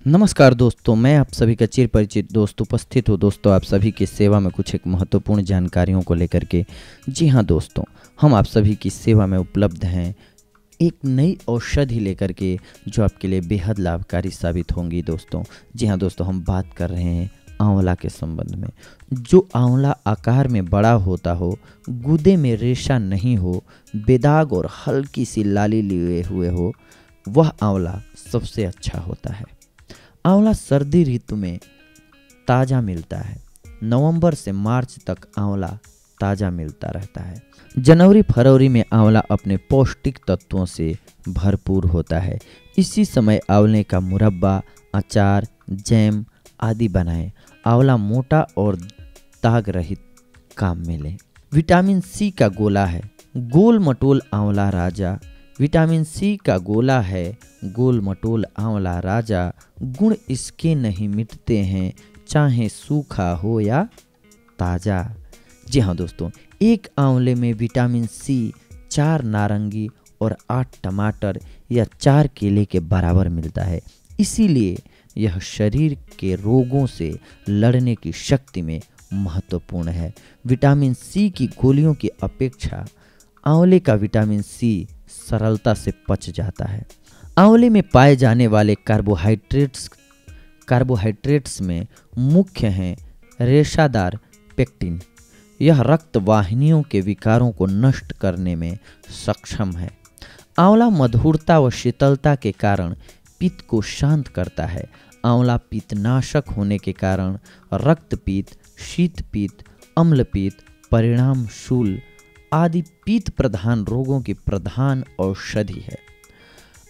नमस्कार दोस्तों, मैं आप सभी का चिर परिचित दोस्त उपस्थित हूँ। दोस्तों, आप सभी की सेवा में कुछ एक महत्वपूर्ण जानकारियों को लेकर के। जी हाँ दोस्तों, हम आप सभी की सेवा में उपलब्ध हैं एक नई औषधि लेकर के, जो आपके लिए बेहद लाभकारी साबित होंगी दोस्तों। जी हाँ दोस्तों, हम बात कर रहे हैं आंवला के संबंध में। जो आंवला आकार में बड़ा होता हो, गूदे में रेशा नहीं हो, बेदाग और हल्की सी लाली लिए हुए हो, वह आंवला सबसे अच्छा होता है। आंवला सर्दी ऋतु में ताज़ा मिलता है। नवंबर से मार्च तक आंवला ताज़ा मिलता रहता है। जनवरी फरवरी में आंवला अपने पौष्टिक तत्वों से भरपूर होता है। इसी समय आंवले का मुरब्बा, अचार, जैम आदि बनाएं। आंवला मोटा और दाग रहित काम में लें। विटामिन सी का गोला है गोल मटोल आंवला राजा। विटामिन सी का गोला है गोल मटोल आंवला राजा। गुण इसके नहीं मिटते हैं, चाहे सूखा हो या ताज़ा। जी हाँ दोस्तों, एक आंवले में विटामिन सी 4 नारंगी और 8 टमाटर या 4 केले के बराबर मिलता है। इसीलिए यह शरीर के रोगों से लड़ने की शक्ति में महत्वपूर्ण है। विटामिन सी की गोलियों की अपेक्षा आंवले का विटामिन सी सरलता से पच जाता है। आंवले में पाए जाने वाले कार्बोहाइड्रेट्स में मुख्य हैं रेशादार पेक्टिन। यह रक्त वाहिनियों के विकारों को नष्ट करने में सक्षम है। आंवला मधुरता व शीतलता के कारण पित्त को शांत करता है। आंवला पित्तनाशक होने के कारण रक्तपित्त, शीतपित्त, अम्लपित्त, परिणाम शूल आदि पित्त प्रधान रोगों की प्रधान औषधि है।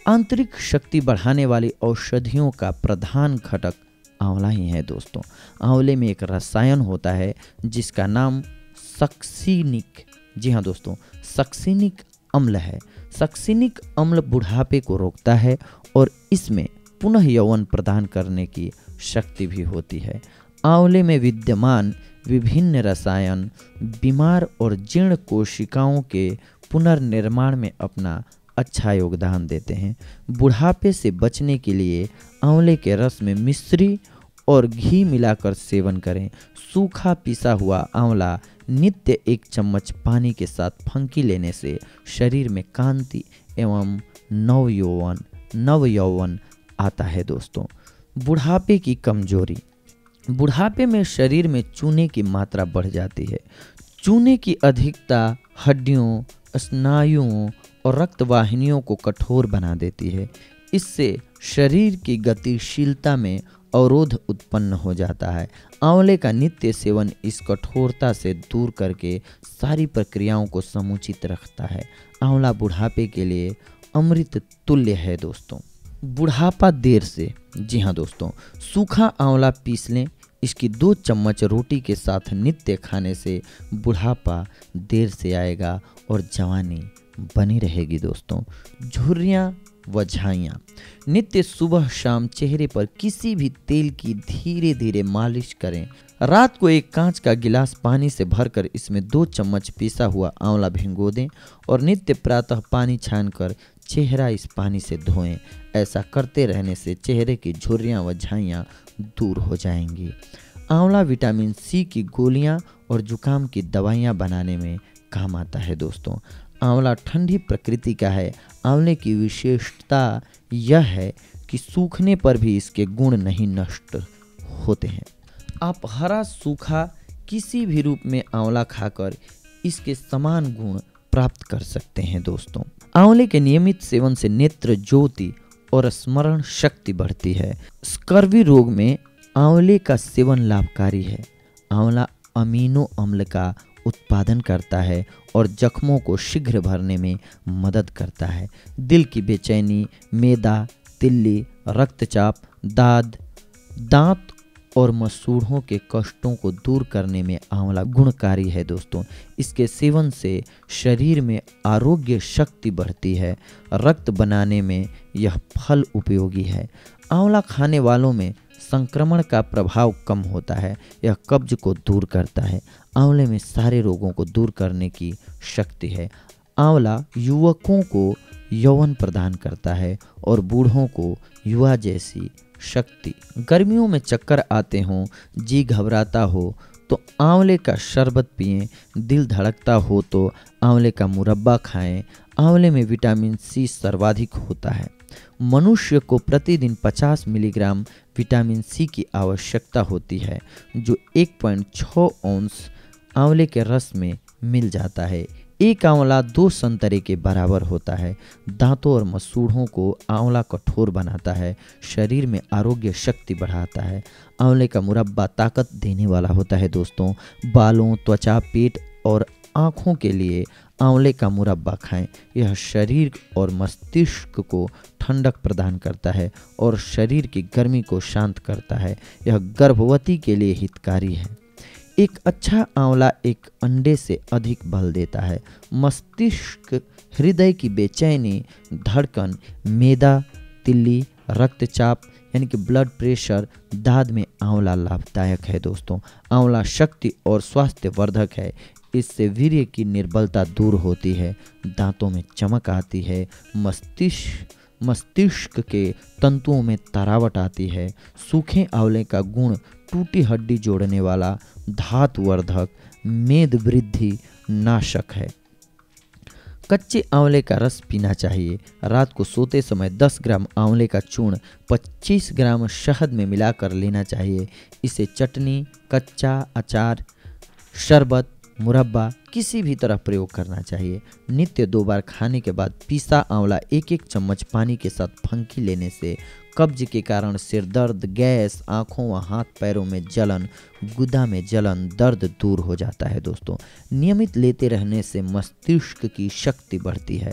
आंतरिक शक्ति बढ़ाने वाली औषधियों का प्रधान घटक आंवला ही है दोस्तों। आंवले में एक रसायन होता है जिसका नाम सक्सिनिक, जी हाँ दोस्तों, सक्सिनिक अम्ल है। सक्सिनिक अम्ल बुढ़ापे को रोकता है और इसमें पुनः यौवन प्रदान करने की शक्ति भी होती है। आंवले में विद्यमान विभिन्न रसायन बीमार और जीर्ण कोशिकाओं के पुनर्निर्माण में अपना अच्छा योगदान देते हैं। बुढ़ापे से बचने के लिए आंवले के रस में मिश्री और घी मिलाकर सेवन करें। सूखा पिसा हुआ आंवला नित्य 1 चम्मच पानी के साथ फंकी लेने से शरीर में कांति एवं नव यौवन आता है दोस्तों। बुढ़ापे की कमजोरी। बुढ़ापे में शरीर में चूने की मात्रा बढ़ जाती है। चूने की अधिकता हड्डियों, स्नायुओं और रक्त वाहिनियों को कठोर बना देती है। इससे शरीर की गतिशीलता में अवरोध उत्पन्न हो जाता है। आंवले का नित्य सेवन इस कठोरता से दूर करके सारी प्रक्रियाओं को समुचित रखता है। आंवला बुढ़ापे के लिए अमृत तुल्य है दोस्तों। बुढ़ापा देर से। जी हाँ दोस्तों, सूखा आंवला पीस लें। इसकी 2 चम्मच रोटी के साथ नित्य खाने से बुढ़ापा देर से आएगा और जवानी बनी रहेगी दोस्तों। झुर्रियाँ व झाइयाँ। नित्य सुबह शाम चेहरे पर किसी भी तेल की धीरे धीरे मालिश करें। रात को एक कांच का गिलास पानी से भरकर इसमें 2 चम्मच पिसा हुआ आंवला भिगो दें और नित्य प्रातः पानी छानकर चेहरा इस पानी से धोएं। ऐसा करते रहने से चेहरे की झुर्रियाँ व झाइयाँ दूर हो जाएंगी। आंवला विटामिन सी की गोलियां और जुकाम की दवाइयां बनाने में काम आता है दोस्तों। आंवला ठंडी प्रकृति का है। आंवले की विशेषता यह है कि सूखने पर भी इसके गुण नहीं नष्ट होते हैं। आप हरा सूखा किसी भी रूप में आंवला खाकर इसके समान गुण प्राप्त कर सकते हैं दोस्तों। आंवले के नियमित सेवन से नेत्र ज्योति और स्मरण शक्ति बढ़ती है। स्कर्वी रोग में आंवले का सेवन लाभकारी है। आंवला अमीनो अम्ल का उत्पादन करता है और जख्मों को शीघ्र भरने में मदद करता है। दिल की बेचैनी, मैदा, तिल्ली, रक्तचाप, दांत और मसूड़ों के कष्टों को दूर करने में आंवला गुणकारी है दोस्तों। इसके सेवन से शरीर में आरोग्य शक्ति बढ़ती है। रक्त बनाने में यह फल उपयोगी है। आंवला खाने वालों में संक्रमण का प्रभाव कम होता है। यह कब्ज को दूर करता है। आंवले में सारे रोगों को दूर करने की शक्ति है। आंवला युवकों को यौवन प्रदान करता है और बूढ़ों को युवा जैसी शक्ति, गर्मियों में चक्कर आते हों, जी घबराता हो तो आंवले का शरबत पिएं, दिल धड़कता हो तो आंवले का मुरब्बा खाएं। आंवले में विटामिन सी सर्वाधिक होता है। मनुष्य को प्रतिदिन 50 मिलीग्राम विटामिन सी की आवश्यकता होती है, जो 1.6 औंस आंवले के रस में मिल जाता है। एक आंवला 2 संतरे के बराबर होता है। दांतों और मसूड़ों को आंवला कठोर बनाता है, शरीर में आरोग्य शक्ति बढ़ाता है। आंवले का मुरब्बा ताकत देने वाला होता है दोस्तों। बालों, त्वचा, पेट और आँखों के लिए आंवले का मुरब्बा खाएं। यह शरीर और मस्तिष्क को ठंडक प्रदान करता है और शरीर की गर्मी को शांत करता है। यह गर्भवती के लिए हितकारी है। एक अच्छा आंवला एक अंडे से अधिक बल देता है। मस्तिष्क, हृदय की बेचैनी, धड़कन, मैदा, तिल्ली, रक्तचाप यानी कि ब्लड प्रेशर, दाद में आंवला लाभदायक है दोस्तों। आंवला शक्ति और स्वास्थ्यवर्धक है। इससे वीर्य की निर्बलता दूर होती है, दांतों में चमक आती है, मस्तिष्क के तंतुओं में तरावट आती है। सूखे आंवले का गुण टूटी हड्डी जोड़ने वाला, धातुवर्धक, मेद वृद्धि नाशक है। कच्चे आंवले का रस पीना चाहिए। रात को सोते समय 10 ग्राम आंवले का चूर्ण 25 ग्राम शहद में मिलाकर लेना चाहिए। इसे चटनी, कच्चा अचार, शरबत, मुरब्बा किसी भी तरह प्रयोग करना चाहिए। नित्य 2 बार खाने के बाद पीसा आंवला 1-1 चम्मच पानी के साथ फंकी लेने से कब्ज के कारण सिर दर्द, गैस, आँखों व हाथ पैरों में जलन, गुदा में जलन, दर्द दूर हो जाता है दोस्तों। नियमित लेते रहने से मस्तिष्क की शक्ति बढ़ती है,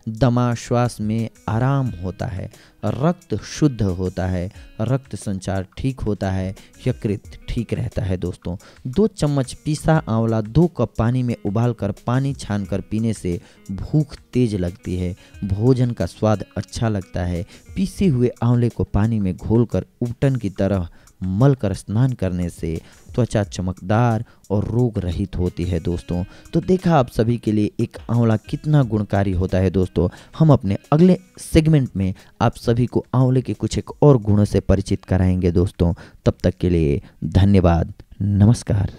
दमा श्वास में आराम होता है, रक्त शुद्ध होता है, रक्त संचार ठीक होता है, यकृत ठीक रहता है दोस्तों। 2 चम्मच पीसा आंवला 2 कप पानी में उबालकर पानी छानकर पीने से भूख तेज लगती है, भोजन का स्वाद अच्छा लगता है। पीसे हुए आंवले को पानी में घोलकर उपटन की तरह मलकर स्नान करने से त्वचा चमकदार और रोग रहित होती है दोस्तों। तो देखा आप सभी के लिए एक आंवला कितना गुणकारी होता है दोस्तों। हम अपने अगले सेगमेंट में आप सभी को आंवले के कुछ एक और गुणों से परिचित कराएंगे दोस्तों। तब तक के लिए धन्यवाद, नमस्कार।